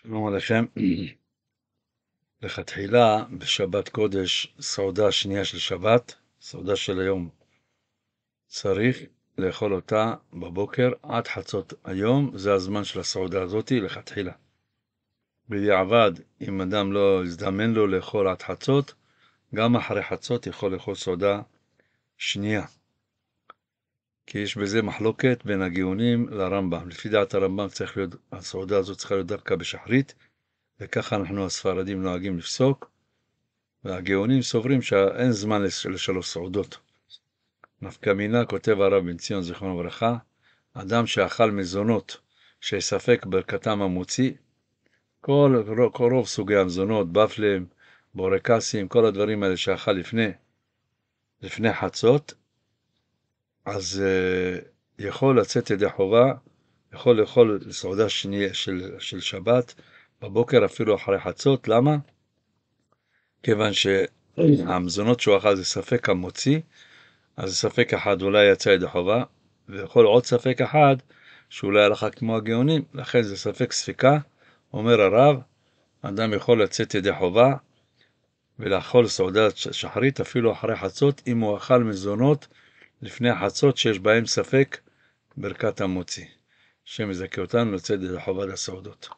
שלום עליכם. לכתחילה בשבת קודש, סעודה שנייה של שבת, סעודה של היום, צריך לאכול אותה בבוקר עד חצות היום, זה הזמן של הסעודה הזאת לכתחילה. בדיעבד, אם אדם לא הזדמן לו לאכול עד חצות, גם אחרי חצות יכול לאכול סעודה שנייה. כי יש בזה מחלוקת בין הגאונים לרמב"ם. לפי דעת הרמב"ם הסעודה הזאת צריכה להיות דווקא בשחרית, וככה אנחנו הספרדים נוהגים לפסוק, והגאונים סוברים שאין זמן לשלוש סעודות. נפקא מינה, כותב הרב בן ציון זיכרונו לברכה, אדם שאכל מזונות שספק ברכתם המוציא, כל רוב סוגי המזונות, בפלם, בורקסים, כל הדברים האלה שאכל לפני חצות, אז יכול לצאת ידי חובה, יכול לאכול סעודה שנייה של שבת בבוקר אפילו אחרי חצות. למה? כיוון שהמזונות שהוא אכל זה ספק המוציא, אז ספק אחד אולי יצא ידי חובה, ויכול עוד ספק אחד שאולי הלכה כמו הגאונים, לכן זה ספק ספיקה. אומר הרב, אדם יכול לצאת ידי חובה ולאכול סעודת שחרית אפילו אחרי חצות, אם הוא אכל מזונות לפני החצות שיש בהם ספק ברכת המוציא. השם יזכה אותנו לצאת ידי חובה לסעודות.